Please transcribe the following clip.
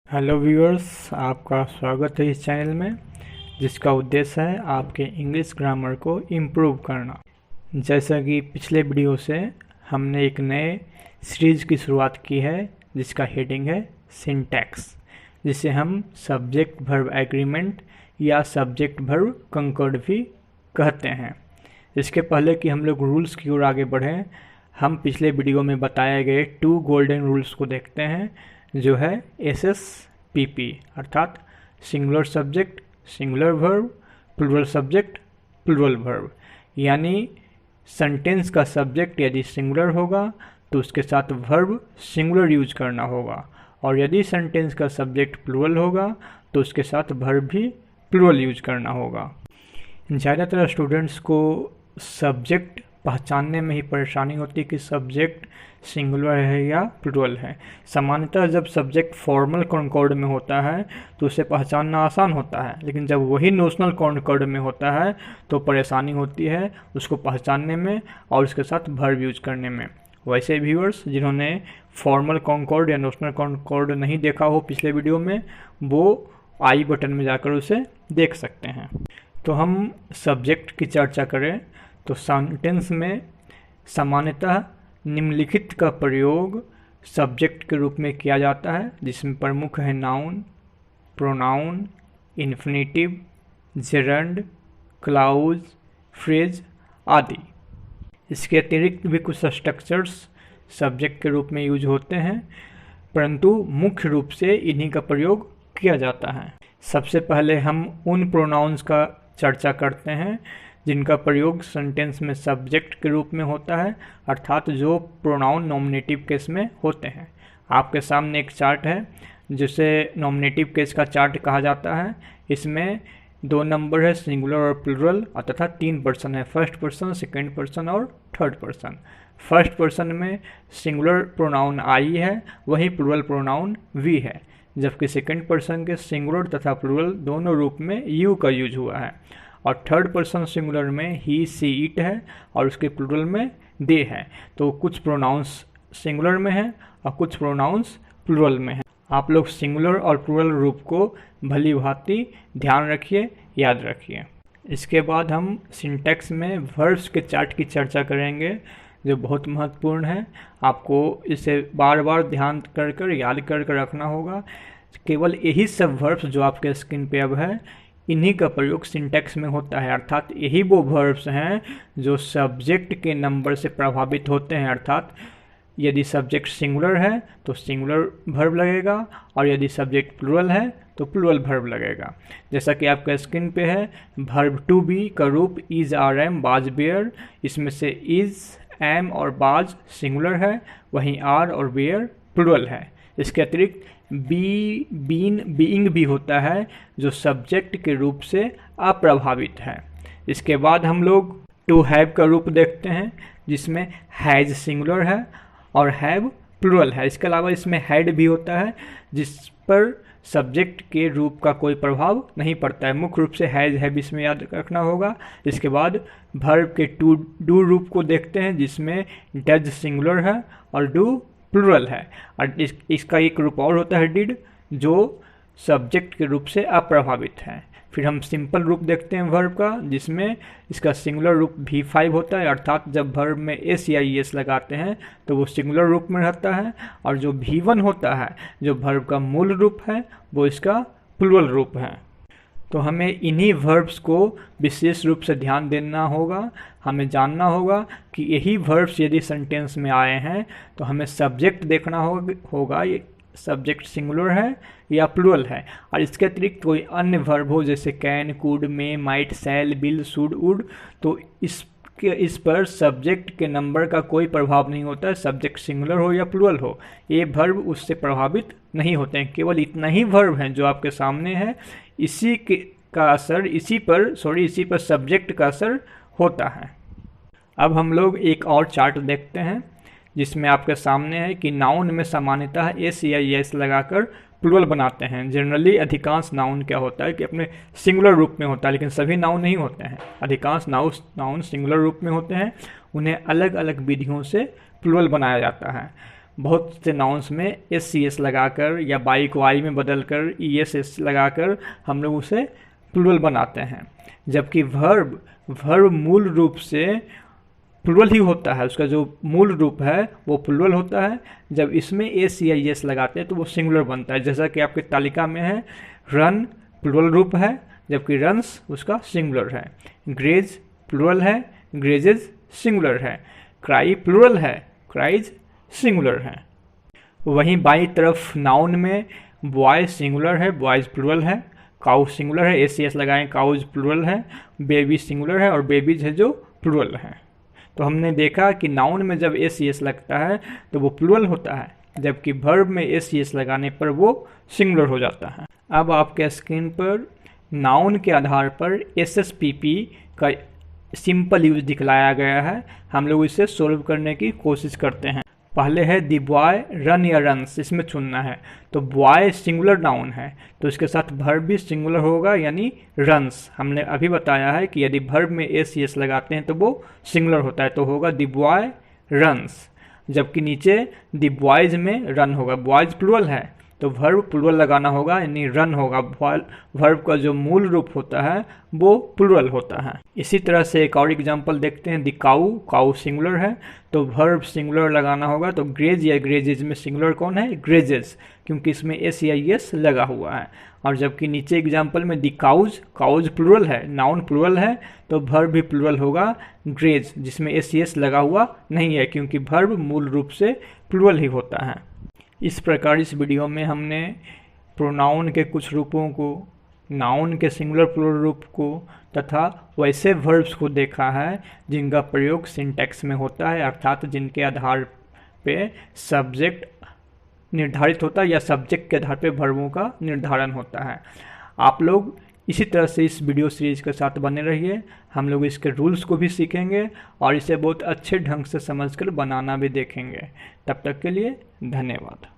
Hello viewers, आपका स्वागत है इस चैनल में जिसका उद्देश्य है आपके इंग्लिश ग्रामर को इम्प्रूव करना। जैसा कि पिछले वीडियो से हमने एक नए सीरीज की शुरुआत की है जिसका हेडिंग है सिंटैक्स, जिसे हम सब्जेक्ट वर्ब एग्रीमेंट या सब्जेक्ट वर्ब कंकर्ड भी कहते हैं। इसके पहले कि हम लोग रूल्स की ओर आगे बढ़ें, हम पिछले वीडियो में बताए गए 2 गोल्डन रूल्स को देखते हैं, जो है SSPP अर्थात singular subject singular verb, plural subject plural verb. यानी सेंटेंस का सब्जेक्ट यदि सिंगुलर होगा तो उसके साथ वर्ब सिंगुलर यूज करना होगा, और यदि सेंटेंस का सब्जेक्ट प्लूरल होगा तो उसके साथ वर्ब भी प्लूरल यूज करना होगा। ज़्यादातर स्टूडेंट्स को सब्जेक्ट पहचानने में ही परेशानी होती है कि सब्जेक्ट सिंगुलर है या प्लूरल है। सामान्यतः जब सब्जेक्ट फॉर्मल कॉन्कॉर्ड में होता है तो उसे पहचानना आसान होता है, लेकिन जब वही नोशनल कॉन्कॉर्ड में होता है तो परेशानी होती है उसको पहचानने में और उसके साथ वर्ब यूज करने में। वैसे व्यूअर्स जिन्होंने फॉर्मल कॉन्कॉर्ड या नोशनल कॉन्कॉर्ड नहीं देखा हो पिछले वीडियो में, वो आई बटन में जाकर उसे देख सकते हैं। तो हम सब्जेक्ट की चर्चा करें तो सेंटेंस में सामान्यतः निम्नलिखित का प्रयोग सब्जेक्ट के रूप में किया जाता है, जिसमें प्रमुख है noun, pronoun, infinitive, gerund, clause, phrase आदि। इसके अतिरिक्त भी कुछ स्ट्रक्चर्स सब्जेक्ट के रूप में यूज होते हैं, परंतु मुख्य रूप से इन्हीं का प्रयोग किया जाता है। सबसे पहले हम उन प्रोनाउंस का चर्चा करते हैं जिनका प्रयोग सेंटेंस में सब्जेक्ट के रूप में होता है, अर्थात जो प्रोनाउन नॉमिनेटिव केस में होते हैं। आपके सामने एक चार्ट है जिसे नॉमिनेटिव केस का चार्ट कहा जाता है। इसमें 2 नंबर है सिंगुलर और प्लूरल, तथा 3 पर्सन है, फर्स्ट पर्सन, सेकेंड पर्सन और थर्ड पर्सन। फर्स्ट पर्सन में सिंगुलर प्रोनाउन आई है, वही प्लूरल प्रोनाउन वी है, जबकि सेकेंड पर्सन के सिंगुलर तथा प्लूरल दोनों रूप में यू का यूज हुआ है। और थर्ड पर्सन सिंगुलर में ही सी इट है और उसके प्लूरल में दे है। तो कुछ प्रोनाउंस सिंगुलर में है और कुछ प्रोनाउंस प्लूरल में है। आप लोग सिंगुलर और प्लूरल रूप को भली भांति ध्यान रखिए, याद रखिए। इसके बाद हम सिंटैक्स में वर्ब्स के चार्ट की चर्चा करेंगे, जो बहुत महत्वपूर्ण है। आपको इसे बार बार ध्यान कर याद कर रखना होगा। केवल यही सब वर्ब्स जो आपके स्क्रीन पे अब है, इन्हीं का प्रयोग सिंटैक्स में होता है, अर्थात यही वो वर्ब्स हैं जो सब्जेक्ट के नंबर से प्रभावित होते हैं। अर्थात यदि सब्जेक्ट सिंगुलर है तो सिंगुलर वर्ब लगेगा, और यदि सब्जेक्ट प्लूरल है तो प्लूरल वर्ब लगेगा। जैसा कि आपका स्क्रीन पे है, वर्ब टू बी का रूप इज, आर, एम, बाज, बेयर। इसमें से इज, एम और बाज सिंगुलर है, वहीं आर और बेयर प्लूरल है। इसके अतिरिक्त बी, बीन, बीइंग भी होता है जो सब्जेक्ट के रूप से अप्रभावित है। इसके बाद हम लोग टू हैव का रूप देखते हैं, जिसमें हैज सिंगुलर है और हैव प्लूरल है। इसके अलावा इसमें हैड भी होता है, जिस पर सब्जेक्ट के रूप का कोई प्रभाव नहीं पड़ता है। मुख्य रूप से हैज, हैव इसमें याद रखना होगा। इसके बाद वर्ब के टू डू रूप को देखते हैं, जिसमें डज सिंगुलर है और डू प्लूरल है। और इसका एक रूप और होता है डिड, जो सब्जेक्ट के रूप से अप्रभावित है। फिर हम सिंपल रूप देखते हैं वर्ब का, जिसमें इसका सिंगुलर रूप V5 होता है, अर्थात जब वर्ब में एस या ईएस लगाते हैं तो वो सिंगुलर रूप में रहता है। और जो V1 होता है, जो वर्ब का मूल रूप है, वो इसका प्लूरल रूप है। तो हमें इन्हीं वर्ब्स को विशेष रूप से ध्यान देना होगा। हमें जानना होगा कि यही वर्ब्स यदि सेंटेंस में आए हैं तो हमें सब्जेक्ट देखना होगा, ये सब्जेक्ट सिंगुलर है या प्लूरल है। और इसके अतिरिक्त कोई अन्य वर्ब हो, जैसे can, could, may, might, shall, will, should, would, तो इस पर सब्जेक्ट के नंबर का कोई प्रभाव नहीं होता है, सब्जेक्ट सिंगुलर हो या प्लूरल हो, ये वर्ब उससे प्रभावित नहीं होते हैं। केवल इतना ही वर्ब हैं जो आपके सामने है, इसी पर सब्जेक्ट का असर होता है। अब हम लोग एक और चार्ट देखते हैं, जिसमें आपके सामने है कि नाउन में सामान्यतः एस या एस लगाकर प्लूरल बनाते हैं। जनरली अधिकांश नाउन क्या होता है कि अपने सिंगुलर रूप में होता है, लेकिन सभी नाउन नहीं होते हैं। अधिकांश नाउन सिंगुलर रूप में होते हैं, उन्हें अलग अलग विधियों से प्लूरल बनाया जाता है। बहुत से नाउन्स में एस सी एस लगाकर या बाई को आई में बदल कर ई एस एस लगाकर हम लोग उसे प्लूरल बनाते हैं, जबकि वर्ब मूल रूप से प्लूरल ही होता है, उसका जो मूल रूप है वो प्लूरल होता है। जब इसमें एस या एस लगाते हैं तो वो सिंगुलर बनता है, जैसा कि आपके तालिका में है रन प्लूरल रूप है जबकि रन्स उसका सिंगुलर है, ग्रेज प्लूरल है, ग्रेजेज सिंगुलर है, क्राई प्लूरल है, क्राइज सिंगुलर है। वहीं बाई तरफ नाउन में बॉयज सिंगुलर है, बॉयज प्लूरल है, काउ सिंगुलर है, एस सी एस लगाएं काउज प्लूरल है, बेबी सिंगुलर है और बेबीज है जो प्लूरल है। तो हमने देखा कि नाउन में जब एस सी एस लगता है तो वो प्लूरल होता है, जबकि वर्ब में एस सी एस लगाने पर वो सिंगुलर हो जाता है। अब आपके स्क्रीन पर नाउन के आधार पर एस एस पी पी का सिंपल यूज दिखलाया गया है। हम लोग इसे सोल्व करने की कोशिश करते हैं। पहले है दी बॉय रन या रन्स, इसमें चुनना है। तो बॉय सिंगुलर नाउन है तो इसके साथ वर्ब भी सिंगुलर होगा यानी रन्स। हमने अभी बताया है कि यदि वर्ब में एस सी एस लगाते हैं तो वो सिंगुलर होता है, तो होगा दी बॉय रन्स, जबकि नीचे दी बॉयज में रन होगा, बॉयज प्लूरल है तो वर्ब प्लूरल लगाना होगा यानी रन होगा। वर्ब का जो मूल रूप होता है वो प्लूरल होता है। इसी तरह से एक और एग्जांपल देखते हैं, दी काऊ, काऊ सिंगुलर है तो वर्ब सिंगुलर लगाना होगा। तो ग्रेज या ग्रेजेज में सिंगुलर कौन है? ग्रेजेस, क्योंकि इसमें एस या एस लगा हुआ है। और जबकि नीचे एग्जाम्पल में दी काउज, काउज प्लूरल है, नाउन प्लूरल है तो वर्ब भी प्लूरल होगा ग्रेज, जिसमें एस एस लगा हुआ नहीं है क्योंकि वर्ब मूल रूप से प्लूरल ही होता है। इस प्रकार इस वीडियो में हमने प्रोनाउन के कुछ रूपों को, नाउन के सिंगुलर प्लूरल रूप को तथा वैसे वर्ब्स को देखा है जिनका प्रयोग सिंटैक्स में होता है, अर्थात जिनके आधार पे सब्जेक्ट निर्धारित होता है या सब्जेक्ट के आधार पे वर्बों का निर्धारण होता है। आप लोग इसी तरह से इस वीडियो सीरीज के साथ बने रहिए। हम लोग इसके रूल्स को भी सीखेंगे और इसे बहुत अच्छे ढंग से समझकर बनाना भी देखेंगे। तब तक के लिए धन्यवाद।